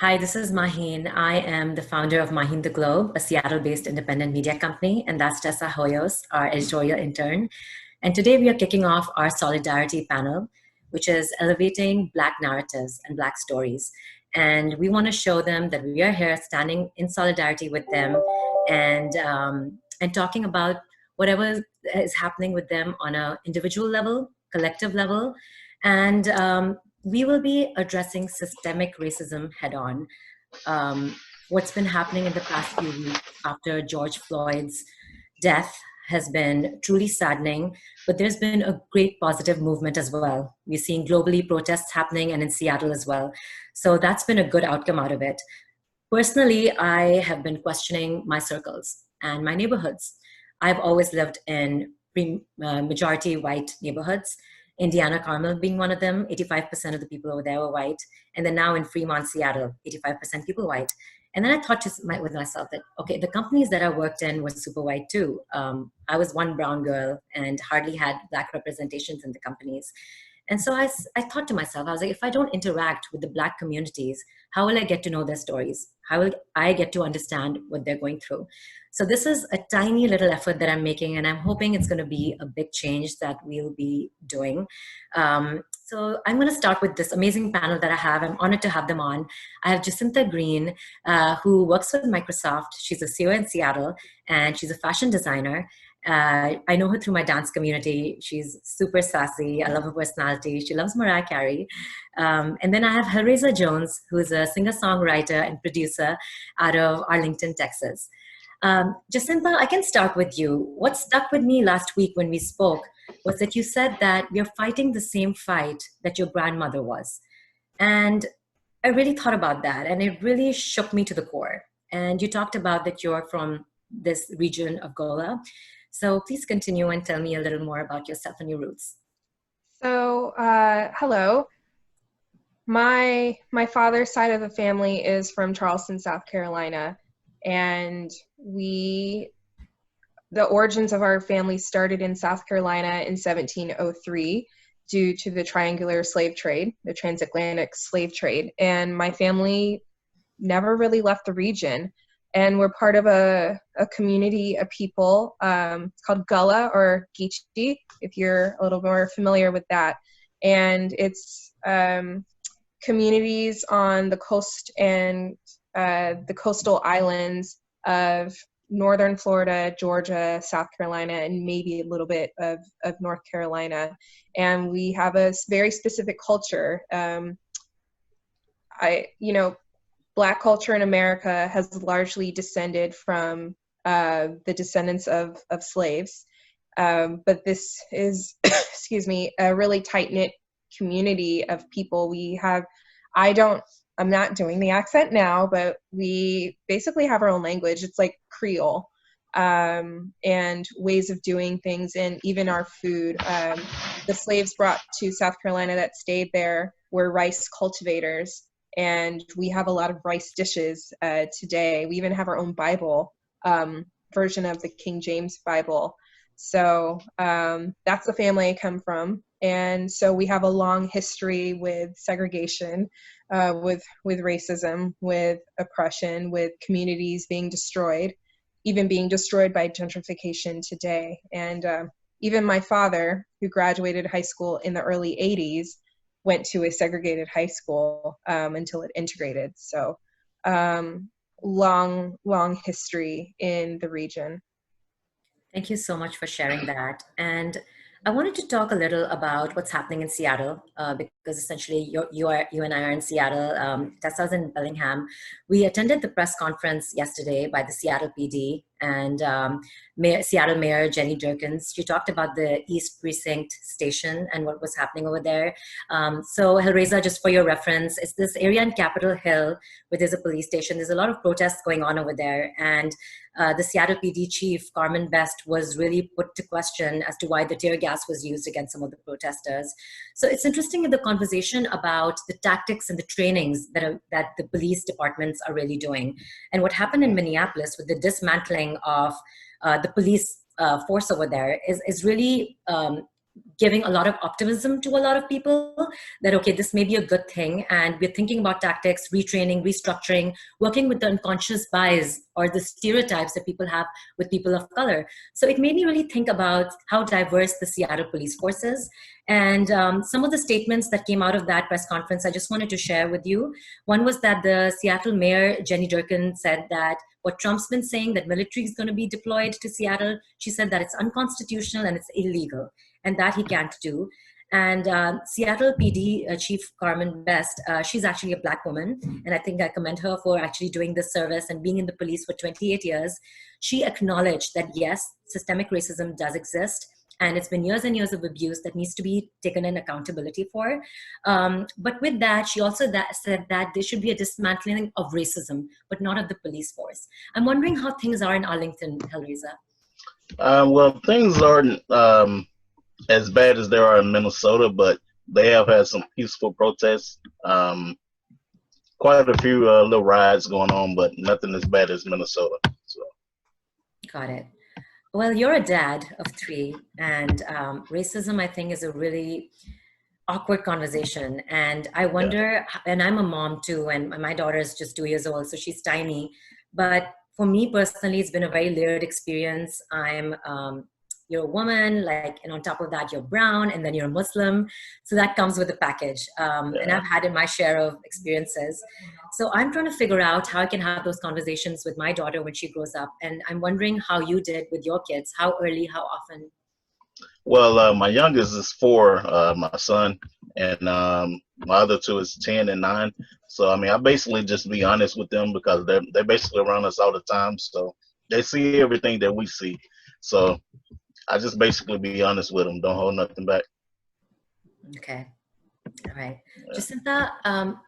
Hi, this is Maheen. I am the founder of Maheen The Globe, a Seattle-based independent media company, and that's Tessa Hoyos, our editorial intern. And today we are kicking off our Solidarity panel, which is elevating Black narratives and Black stories. And we want to show them that we are here standing in solidarity with them and talking about whatever is happening with them on an individual level, collective level, and we will be addressing systemic racism head on. What's been happening in the past few weeks after George Floyd's death has been truly saddening, but there's been a great positive movement as well. We're seeing globally protests happening and in Seattle as well. So that's been a good outcome out of it. Personally, I have been questioning my circles and my neighborhoods. I've always lived in majority white neighborhoods. Indiana, Carmel being one of them, 85% of the people over there were white. And then now in Fremont, Seattle, 85% people white. And then I thought with myself that, okay, the companies that I worked in were super white too. I was one brown girl and hardly had Black representations in the companies. And so I thought to myself, I was like, if I don't interact with the Black communities, how will I get to know their stories? How will I get to understand what they're going through? So this is a tiny little effort that I'm making, and I'm hoping it's going to be a big change that we'll be doing. So I'm going to start with this amazing panel that I have. I'm honored to have them on. I have Jacinta Green, who works with Microsoft. She's a CEO in Seattle, and she's a fashion designer. I know her through my dance community. She's super sassy. I love her personality. She loves Mariah Carey. And then I have Hellrayza Jones, who is a singer-songwriter and producer out of Arlington, Texas. Jacinta, I can start with you. What stuck with me last week when we spoke was that you said that you're fighting the same fight that your grandmother was. And I really thought about that, and it really shook me to the core. And you talked about that you're from this region of Gola. So please continue and tell me a little more about yourself and your roots. So, hello. My father's side of the family is from Charleston, South Carolina, and the origins of our family started in South Carolina in 1703 due to the triangular slave trade, the transatlantic slave trade, and my family never really left the region. And we're part of a community of people. It's called Gullah or Geechee, if you're a little more familiar with that. And it's communities on the coast and the coastal islands of northern Florida, Georgia, South Carolina, and maybe a little bit of North Carolina. And we have a very specific culture. Black culture in America has largely descended from the descendants of slaves. But this is, excuse me, a really tight-knit community of people. I'm not doing the accent now, but we basically have our own language. It's like Creole, and ways of doing things, and even our food. The slaves brought to South Carolina that stayed there were rice cultivators. And we have a lot of rice dishes today. We even have our own Bible, version of the King James Bible. So that's the family I come from. And so we have a long history with segregation, with racism, with oppression, with communities being destroyed, even being destroyed by gentrification today. And even my father, who graduated high school in the early 80s, went to a segregated high school until it integrated. So long history in the region. Thank you so much for sharing that. And I wanted to talk a little about what's happening in Seattle, because essentially you and I are in Seattle. Tessa's in Bellingham. We attended the press conference yesterday by the Seattle PD and Seattle Mayor Jenny Durkan. She talked about the East Precinct Station and what was happening over there. So Hellrayza, just for your reference, it's this area in Capitol Hill where there's a police station. There's a lot of protests going on over there. And the Seattle PD chief, Carmen was really put to question as to why the tear gas was used against some of the protesters. So it's interesting in the conversation about the tactics and the trainings that the police departments are really doing. And what happened in Minneapolis with the dismantling of the police force over there is really giving a lot of optimism to a lot of people that, okay, this may be a good thing. And we're thinking about tactics, retraining, restructuring, working with the unconscious bias or the stereotypes that people have with people of color. So it made me really think about how diverse the Seattle police force is. And some of the statements that came out of that press conference, I just wanted to share with you. One was that the Seattle mayor, Jenny Durkan, said that what Trump's been saying, that military is going to be deployed to Seattle, she said that it's unconstitutional and it's illegal, and that he can't do. And Seattle PD Chief Carmen Best, she's actually a Black woman, and I think I commend her for actually doing this service and being in the police for 28 years. She acknowledged that yes, systemic racism does exist, and it's been years and years of abuse that needs to be taken in accountability for. But with that, she also said that there should be a dismantling of racism, but not of the police force. I'm wondering how things are in Arlington, Hellrayza. Well, things aren't as bad as there are in Minnesota, but they have had some peaceful protests. Quite a few little riots going on, but nothing as bad as Minnesota. So. Got it. Well, you're a dad of 3, and racism, I think, is a really awkward conversation. And I wonder, and I'm a mom too, and my daughter is just 2 years old, so she's tiny. But for me personally, it's been a very layered experience. You're a woman, like, and on top of that, you're brown, and then you're a Muslim. So that comes with the package. And I've had my share of experiences. So I'm trying to figure out how I can have those conversations with my daughter when she grows up. And I'm wondering how you did with your kids, how early, how often? Well, my youngest is 4, my son, and my other 2 is 10 and 9. So, I mean, I basically just be honest with them because they're basically around us all the time. So they see everything that we see. So I just basically be honest with them. Don't hold nothing back. Okay. All right. Yeah. Jacinta,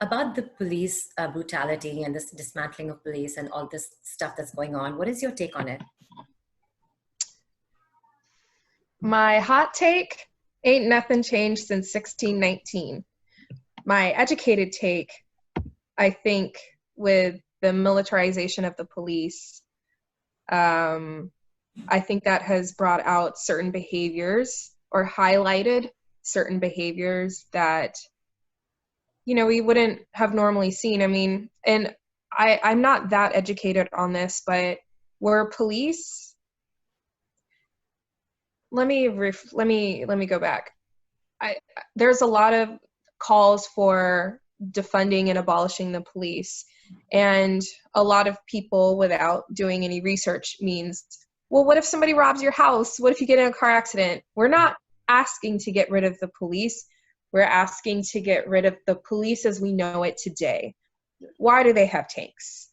about the police brutality and this dismantling of police and all this stuff that's going on, what is your take on it? My hot take, ain't nothing changed since 1619. My educated take, I think with the militarization of the police, I think that has brought out certain behaviors or highlighted certain behaviors that, you know, we wouldn't have normally seen. I mean, and I'm not that educated on this, but were police, let me go back. There's a lot of calls for defunding and abolishing the police, and a lot of people, without doing any research, means, well, what if somebody robs your house? What if you get in a car accident? We're not asking to get rid of the police. We're asking to get rid of the police as we know it today. Why do they have tanks?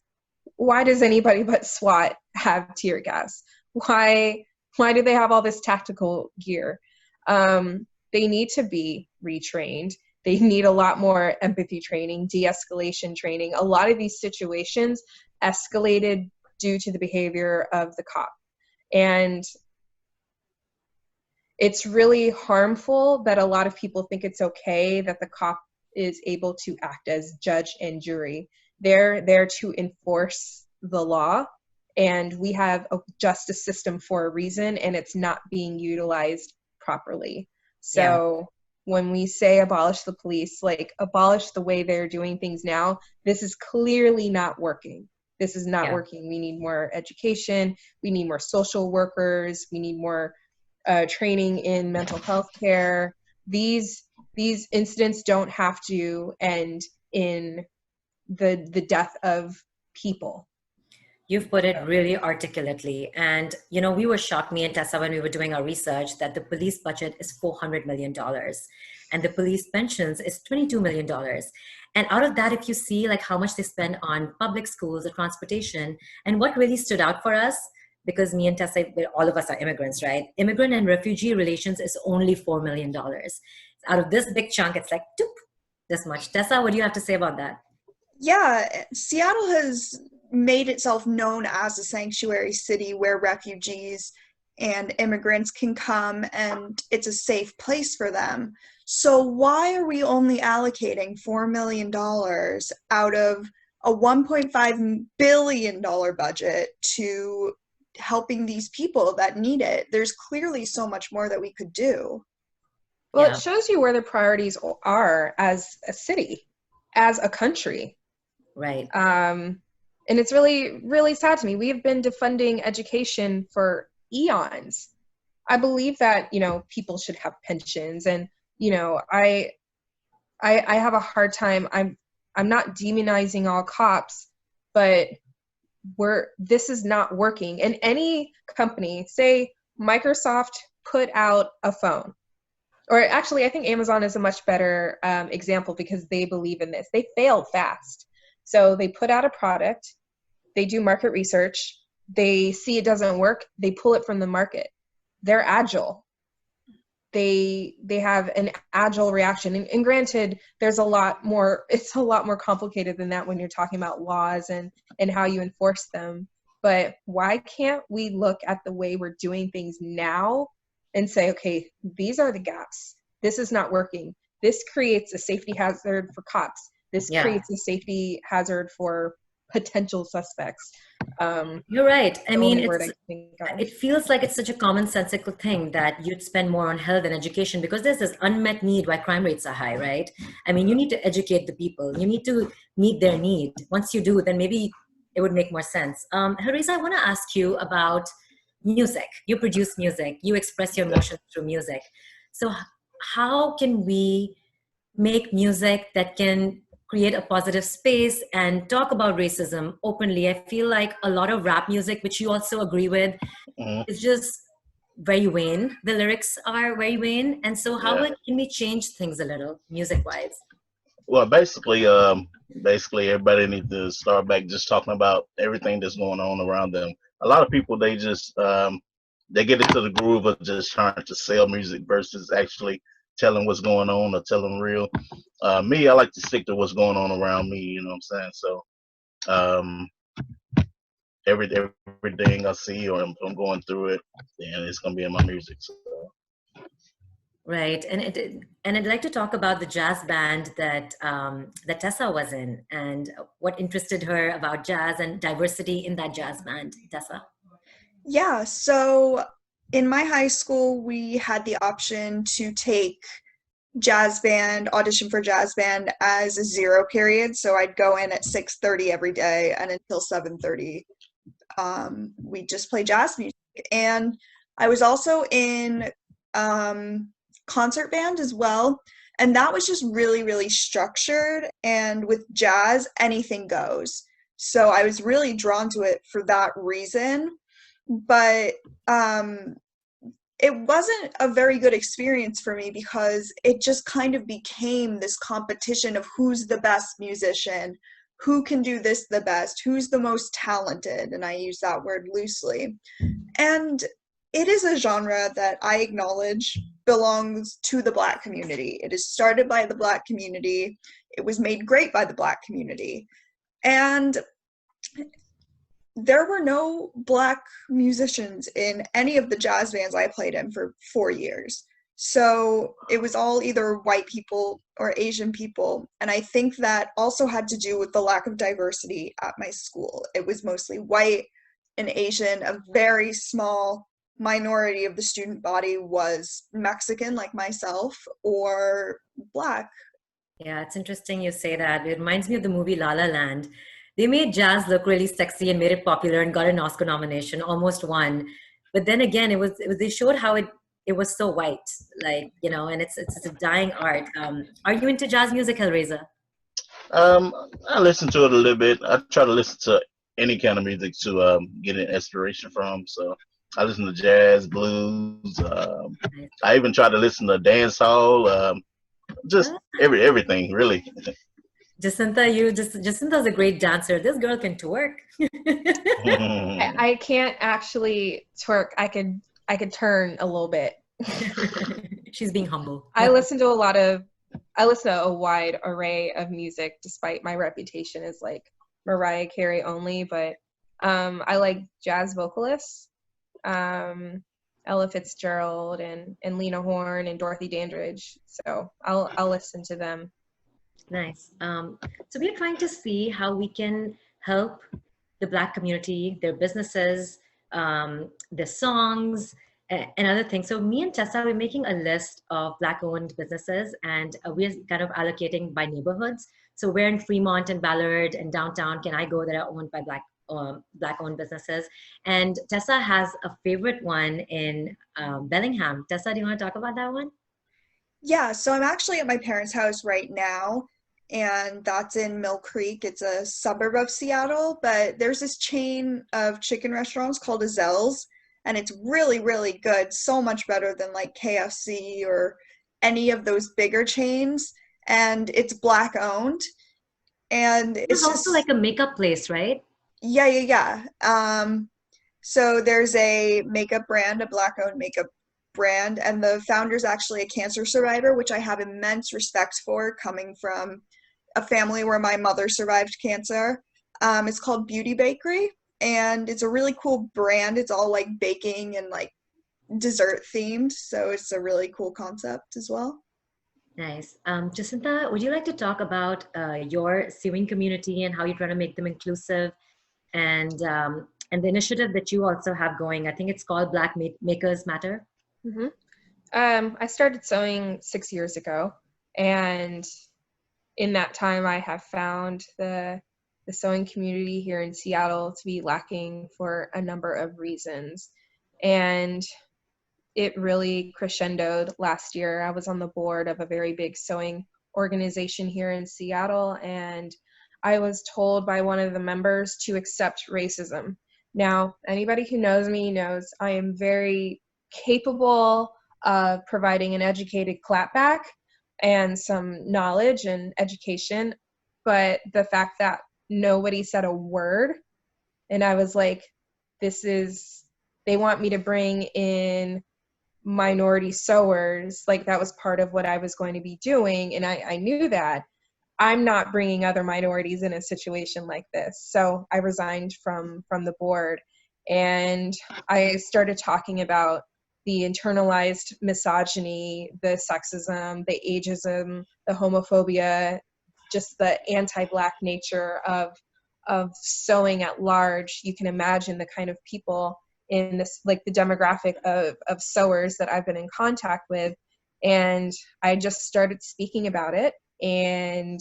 Why does anybody but SWAT have tear gas? Why do they have all this tactical gear? They need to be retrained. They need a lot more empathy training, de-escalation training. A lot of these situations escalated due to the behavior of the cop. And it's really harmful that a lot of people think it's okay that the cop is able to act as judge and jury. They're there to enforce the law, and we have a justice system for a reason, and it's not being utilized properly. So when we say abolish the police, like abolish the way they're doing things now, this is clearly not working. This is not working. We need more education. We need more social workers. We need more training in mental health care. These incidents don't have to end in the death of people. You've put it really articulately. And, you know, we were shocked, me and Tessa, when we were doing our research, that the police budget is $400 million and the police pensions is $22 million. And out of that, if you see like how much they spend on public schools or transportation, and what really stood out for us, because me and Tessa, all of us are immigrants, right? Immigrant and refugee relations is only $4 million. Out of this big chunk, it's like, doop, this much. Tessa, what do you have to say about that? Yeah, Seattle has made itself known as a sanctuary city where refugees and immigrants can come and it's a safe place for them. So why are we only allocating $4 million out of a $1.5 billion budget to helping these people that need it? There's clearly so much more that we could do. Well, Yeah. it shows you where the priorities are as a city, as a country. Right. And it's really, really sad to me. We have been defunding education for eons. I believe that, you know, people should have pensions, and, you know, I have a hard time. I'm not demonizing all cops, but this is not working. And any company, say Microsoft put out a phone, or actually I think Amazon is a much better example, because they believe in this. They fail fast. So they put out a product, they do market research, they see it doesn't work, they pull it from the market. They're agile. They have an agile reaction. And granted, there's a lot more, it's a lot more complicated than that when you're talking about laws and how you enforce them. But why can't we look at the way we're doing things now and say, okay, these are the gaps. This is not working. This creates a safety hazard for cops. This creates a safety hazard for potential suspects. You're right. I mean, it feels like it's such a commonsensical thing that you'd spend more on health and education, because there's this unmet need why crime rates are high, right? I mean, you need to educate the people. You need to meet their need. Once you do, then maybe it would make more sense. Hellrayza, I want to ask you about music. You produce music. You express your emotions through music. So how can we make music that can create a positive space and talk about racism openly? I feel like a lot of rap music, which you also agree with, is just very vain. The lyrics are very vain. And so how can we change things a little music-wise? Well, basically everybody needs to start back just talking about everything that's going on around them. A lot of people, they just they get into the groove of just trying to sell music versus actually telling what's going on or telling real. Me, I like to stick to what's going on around me, you know what I'm saying? So everything I see or I'm going through it, and it's gonna be in my music. So. Right, and I'd like to talk about the jazz band that that Tessa was in, and what interested her about jazz and diversity in that jazz band. Tessa? Yeah, so in my high school, we had the option to take jazz band, audition for jazz band as a 0 period. So I'd go in at 6:30 every day, and until 7:30, we just play jazz music. And I was also in concert band as well, and that was just really, really structured. And with jazz, anything goes. So I was really drawn to it for that reason. But it wasn't a very good experience for me, because it just kind of became this competition of who's the best musician, who can do this the best, who's the most talented, and I use that word loosely. And it is a genre that I acknowledge belongs to the Black community. It is started by the Black community. It was made great by the Black community. And there were no Black musicians in any of the jazz bands I played in for 4 years. So it was all either white people or Asian people. And I think that also had to do with the lack of diversity at my school. It was mostly white and Asian. A very small minority of the student body was Mexican, like myself, or Black. Yeah, it's interesting you say that. It reminds me of the movie La La Land. They made jazz look really sexy and made it popular and got an Oscar nomination, almost won. But then again, it was they showed how it was so white, like, you know, and it's a dying art. Are you into jazz music, Hellrayza? I listen to it a little bit. I try to listen to any kind of music to get an inspiration from. So I listen to jazz, blues. I even try to listen to dance hall. Just everything really. Jacinta's a great dancer. This girl can twerk. I can't actually twerk. I could turn a little bit. She's being humble. I listen to a wide array of music, despite my reputation as like Mariah Carey only. But I like jazz vocalists, Ella Fitzgerald and Lena Horne and Dorothy Dandridge. So I'll listen to them. Nice. So we're trying to see how we can help the Black community, their businesses, their songs, another thing. So me and Tessa, we're making a list of Black-owned businesses, and we're kind of allocating by neighborhoods. So where in Fremont and Ballard and downtown can I go that are owned by Black-owned businesses? And Tessa has a favorite one in Bellingham. Tessa, do you want to talk about that one? Yeah, so I'm actually at my parents' house right now, and that's in Mill Creek. It's a suburb of Seattle, but there's this chain of chicken restaurants called Azel's, and it's really, really good. So much better than like KFC or any of those bigger chains. And it's Black owned, and There's it's also just like a makeup place, right? yeah. So there's a makeup brand, a Black-owned makeup brand, and the founder's actually a cancer survivor, which I have immense respect for, coming from a family where my mother survived cancer. It's called Beauty Bakery, and it's a really cool brand. It's all like baking and like dessert themed, so it's a really cool concept as well. Nice. Jacinta, would you like to talk about your sewing community and how you're trying to make them inclusive, and the initiative that you also have going? I think it's called Black Makers Matter. Mm-hmm. I started sewing 6 years ago, and in that time I have found the sewing community here in Seattle to be lacking for a number of reasons. And it really crescendoed last year. I was on the board of a very big sewing organization here in Seattle, and I was told by one of the members to accept racism. Now, anybody who knows me knows I am very capable of providing an educated clapback and some knowledge and education, but the fact that nobody said a word, and I was like, they want me to bring in minority sewers, like that was part of what I was going to be doing, and I knew that I'm not bringing other minorities in a situation like this. So I resigned from the board, and I started talking about the internalized misogyny, the sexism, the ageism, the homophobia, just the anti-Black nature of sewing at large. You can imagine the kind of people in this, like the demographic of sewers that I've been in contact with. And I just started speaking about it. And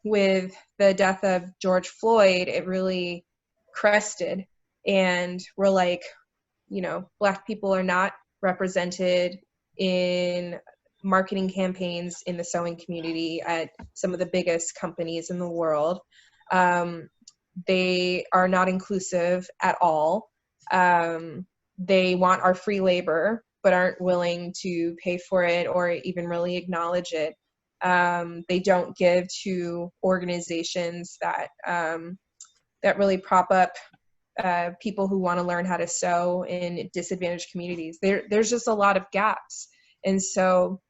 with the death of George Floyd, it really crested. And we're like, Black people are not represented in marketing campaigns in the sewing community at some of the biggest companies in the world. They are not inclusive at all. They want our free labor, but aren't willing to pay for it or even really acknowledge it. They don't give to organizations that really prop up people who want to learn how to sew in disadvantaged communities. There's just a lot of gaps. And so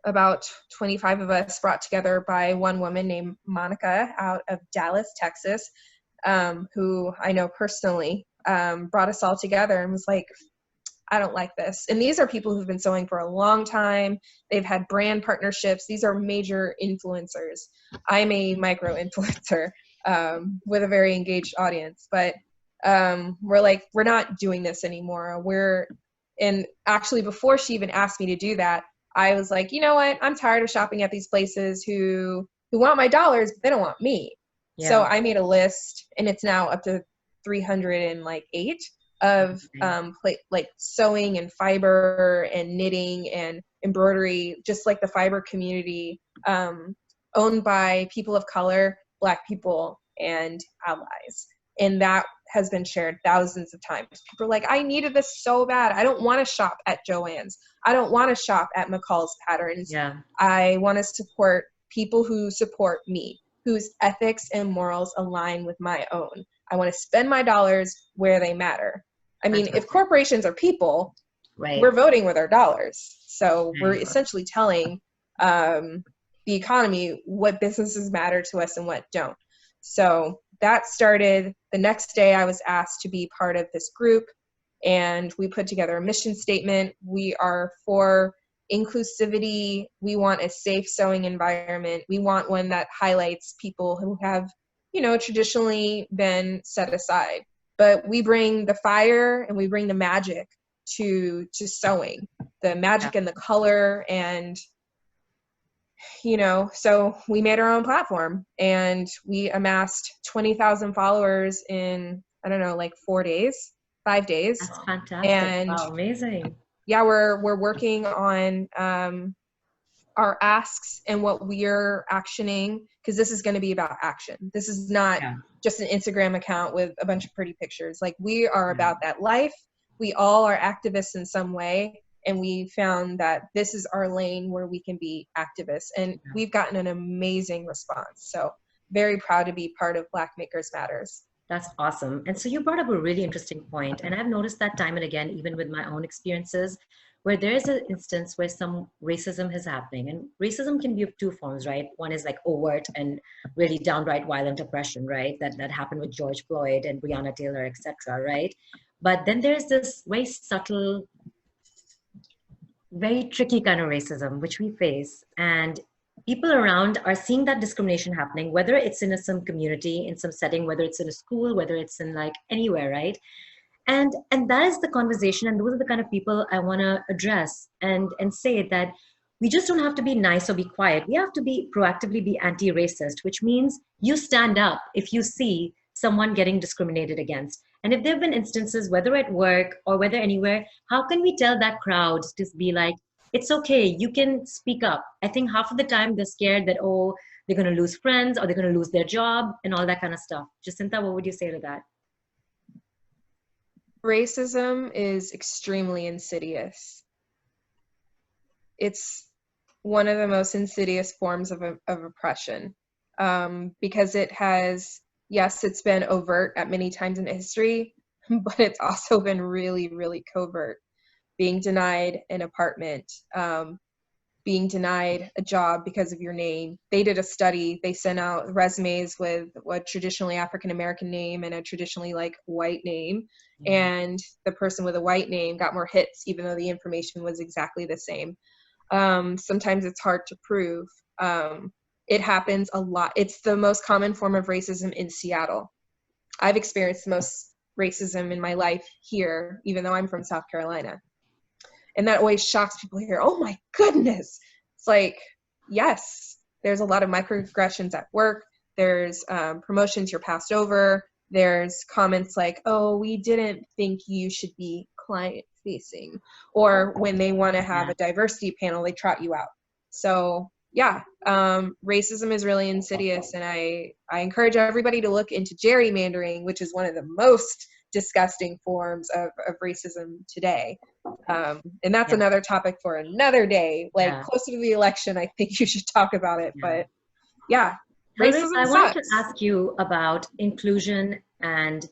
about 25 of us, brought together by one woman named Monica out of Dallas, Texas, who I know personally, brought us all together and was like, I don't like this. And these are people who've been sewing for a long time. They've had brand partnerships. These are major influencers. I'm a micro influencer with a very engaged audience, but we're like, we're not doing this anymore. And actually before she even asked me to do that, I was like, you know what? I'm tired of shopping at these places who want my dollars, but they don't want me. Yeah. So I made a list, and it's now up to 308 of like sewing and fiber and knitting and embroidery, just like the fiber community, owned by people of color, Black people, and allies. And that has been shared thousands of times. People are like, I needed this so bad. I don't want to shop at Joann's. I don't want to shop at McCall's Patterns. Yeah. I want to support people who support me, whose ethics and morals align with my own. I want to spend my dollars where they matter. I mean, if corporations are people, right, we're voting with our dollars. So we're essentially telling the economy what businesses matter to us and what don't. So that started the next day. I was asked to be part of this group, and we put together a mission statement. We are for inclusivity. We want a safe sewing environment. We want one that highlights people who have, traditionally been set aside. But we bring the fire and we bring the magic to sewing, the magic and the color. And so we made our own platform, and we amassed 20,000 followers in, I don't know, like 5 days. That's fantastic. And wow, amazing. Yeah, we're working on our asks and what we're actioning, because this is going to be about action. This is not just an Instagram account with a bunch of pretty pictures. Like, we are about that life. We all are activists in some way, and we found that this is our lane where we can be activists, and we've gotten an amazing response. So very proud to be part of Black Makers Matters. That's awesome. And so you brought up a really interesting point, and I've noticed that time and again, even with my own experiences, where there is an instance where some racism is happening. And racism can be of two forms, right? One is like overt and really downright violent oppression, right? That happened with George Floyd and Breonna Taylor, etc., right? But then there's this very subtle, very tricky kind of racism which we face. And people around are seeing that discrimination happening, whether it's in some community, in some setting, whether it's in a school, whether it's in like anywhere, right? And that is the conversation, and those are the kind of people I want to address and say that we just don't have to be nice or be quiet. We have to be proactively be anti-racist, which means you stand up if you see someone getting discriminated against. And if there have been instances, whether at work or whether anywhere, how can we tell that crowd to be like, it's okay, you can speak up? I think half of the time they're scared that, oh, they're going to lose friends or they're going to lose their job and all that kind of stuff. Jacinta, what would you say to that? Racism is extremely insidious. It's one of the most insidious forms of oppression, because it has, yes, it's been overt at many times in history, but it's also been really, really covert. Being denied an apartment, being denied a job because of your name. They did a study, they sent out resumes with a traditionally African-American name and a traditionally like white name. And the person with a white name got more hits, even though the information was exactly the same. Sometimes it's hard to prove. It happens a lot. It's the most common form of racism in Seattle. I've experienced the most racism in my life here, even though I'm from South Carolina. And that always shocks people here. Oh my goodness. It's like, yes, there's a lot of microaggressions at work. There's promotions you're passed over. There's comments like, oh, we didn't think you should be client facing. Or when they want to have a diversity panel, they trot you out. So yeah, racism is really insidious. And I encourage everybody to look into gerrymandering, which is one of the most disgusting forms of racism today. And that's another topic for another day. Like closer to the election, I think you should talk about it. But yeah, racism I sucks. wanted to ask you about inclusion and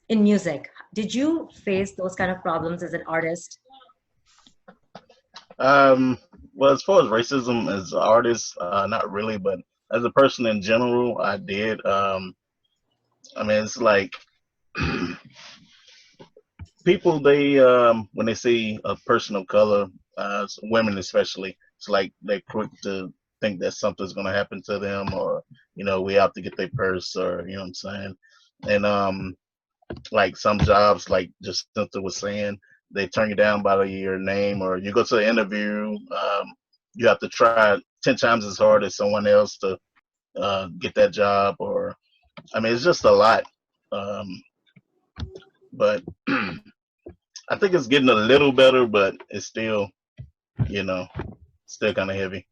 in music. Did you face those kind of problems as an artist? Well, as far as racism as an artist, not really, but as a person in general, I did. I mean, it's like people, they when they see a person of color, women especially, it's like they're quick to think that something's gonna happen to them, or we have to get their purse, or what I'm saying. And like some jobs, like Jacinta was saying, they turn you down by your name, or you go to an interview, you have to try 10 times as hard as someone else to get that job, or I mean, it's just a lot. But I think it's getting a little better, but it's still, still kind of heavy.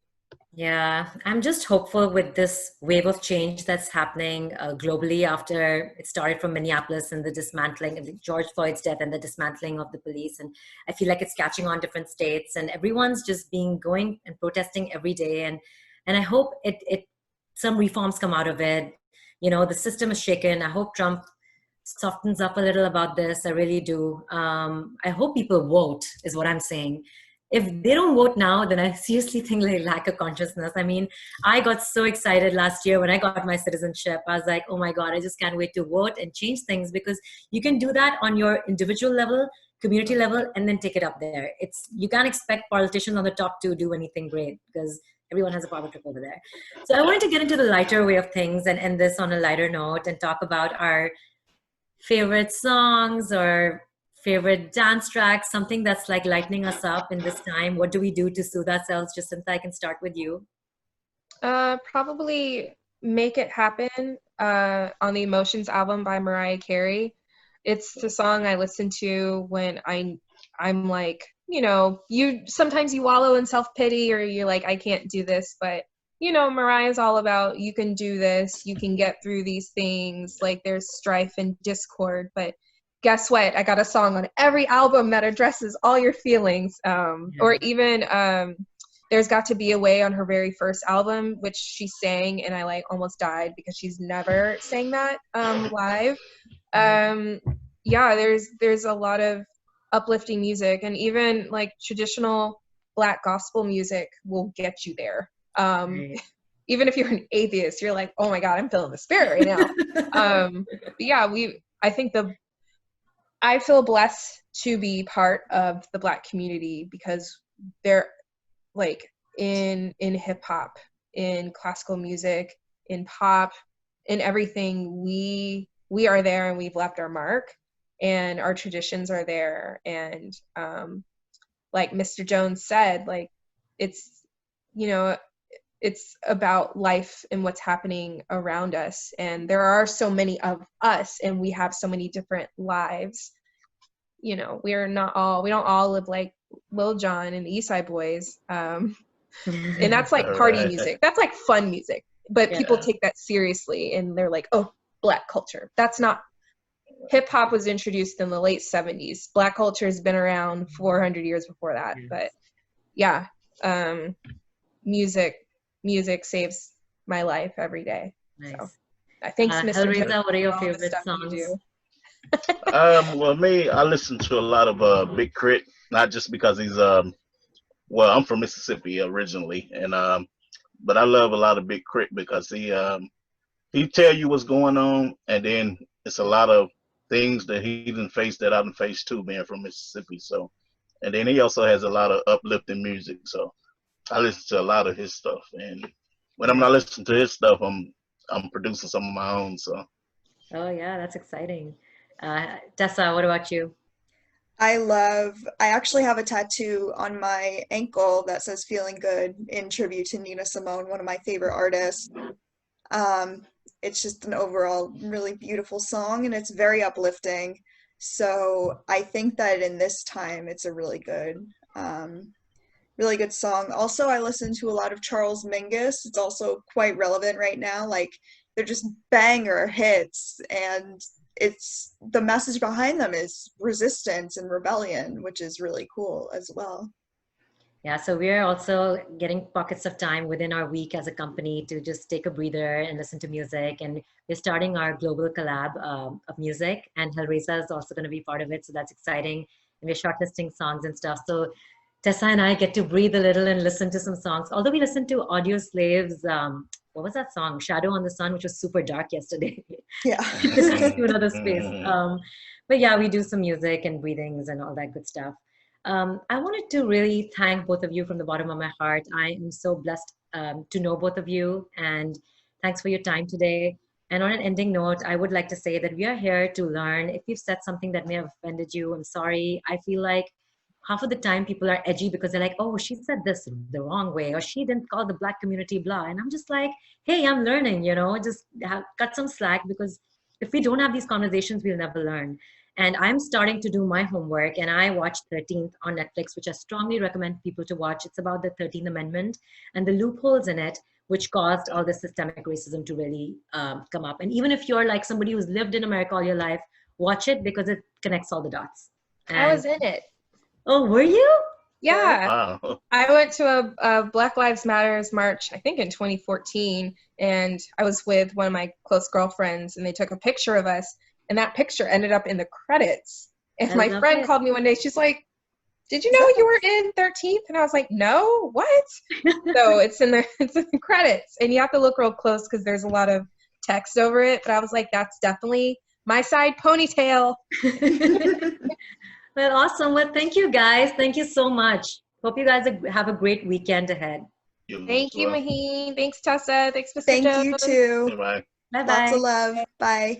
Yeah, I'm just hopeful with this wave of change that's happening globally after it started from Minneapolis and the dismantling of George Floyd's death and the dismantling of the police. And I feel like it's catching on different states, and everyone's just going and protesting every day. And I hope it some reforms come out of it. The system is shaken. I hope Trump softens up a little about this. I really do. I hope people vote, is what I'm saying. If they don't vote now, then I seriously think they lack a consciousness. I mean, I got so excited last year when I got my citizenship. I was like, oh my God, I just can't wait to vote and change things, because you can do that on your individual level, community level, and then take it up there. You can't expect politicians on the top to do anything great, because everyone has a power trip over there. So I wanted to get into the lighter way of things and end this on a lighter note and talk about our favorite songs or favorite dance track, something that's like lightening us up in this time? What do we do to soothe ourselves? Jacinta, I can start with you. Probably Make It Happen on the Emotions album by Mariah Carey. It's the song I listen to when I'm like, sometimes you wallow in self-pity or you're like, I can't do this, but Mariah's all about, you can do this, you can get through these things, like there's strife and discord, but guess what? I got a song on every album that addresses all your feelings. Or even There's Got to Be a Way on her very first album, which she sang, and I like almost died because she's never sang that live. Yeah, there's a lot of uplifting music, and even like traditional Black gospel music will get you there. Even if you're an atheist, you're like, oh my God, I'm feeling the spirit right now. But yeah, I feel blessed to be part of the Black community because they're like in hip hop, in classical music, in pop, in everything. We are there and we've left our mark, and our traditions are there. And like Mr. Jones said, like it's about life and what's happening around us. And there are so many of us and we have so many different lives. We don't all live like Lil Jon and the East Side Boys. And that's like party music. That's like fun music. But people take that seriously and they're like, oh, Black culture. That's not. Hip hop was introduced in the late 70s. Black culture has been around 400 years before that. But yeah, music saves my life every day. Nice. So thanks, Mr. Hellrayza, what are your favorite songs? Well, me, I listen to a lot of Big Crit, not just because he's I'm from Mississippi originally, and but I love a lot of Big Crit because he tell you what's going on, and then it's a lot of things that he didn't face that I didn't face too, being from Mississippi. So, and then he also has a lot of uplifting music. So I listen to a lot of his stuff, and when I'm not listening to his stuff, I'm producing some of my own. So. Oh yeah, that's exciting. Tessa, what about you? I actually have a tattoo on my ankle that says "Feeling Good" in tribute to Nina Simone, one of my favorite artists. It's just an overall really beautiful song, and it's very uplifting. So I think that in this time, it's a really good song. Also, I listen to a lot of Charles Mingus. It's also quite relevant right now. Like, they're just banger hits, and it's the message behind them is resistance and rebellion, which is really cool as well. Yeah, so we're also getting pockets of time within our week as a company to just take a breather and listen to music. And we're starting our global collab of music, and Hellrayza is also going to be part of it. So that's exciting. And we're shortlisting songs and stuff. So Tessa and I get to breathe a little and listen to some songs. Although we listened to Audio Slave's, what was that song? Shadow on the Sun, which was super dark yesterday. Yeah. To another space. But yeah, we do some music and breathings and all that good stuff. I wanted to really thank both of you from the bottom of my heart. I am so blessed to know both of you, and thanks for your time today. And on an ending note, I would like to say that we are here to learn. If you've said something that may have offended you, I'm sorry. I feel like half of the time people are edgy because they're like, oh, she said this the wrong way, or she didn't call the Black community blah. And I'm just like, hey, I'm learning, just cut some slack, because if we don't have these conversations, we'll never learn. And I'm starting to do my homework, and I watched 13th on Netflix, which I strongly recommend people to watch. It's about the 13th Amendment and the loopholes in it, which caused all the systemic racism to really come up. And even if you're like somebody who's lived in America all your life, watch it because it connects all the dots. And, I was in it. Oh, were you? Yeah. Wow. I went to a Black Lives Matters march, I think in 2014, and I was with one of my close girlfriends, and they took a picture of us. And that picture ended up in the credits. And my friend called me one day. She's like, did you know you were in 13th? And I was like, no, what? So it's in the credits. And you have to look real close because there's a lot of text over it. But I was like, that's definitely my side ponytail. Well, awesome. Well, thank you, guys. Thank you so much. Hope you guys have a great weekend ahead. Thank you, Maheen. Thanks, Tessa. Thanks, Mr. Thank Jones. you, too. Bye-bye. Bye-bye. Lots of love. Bye.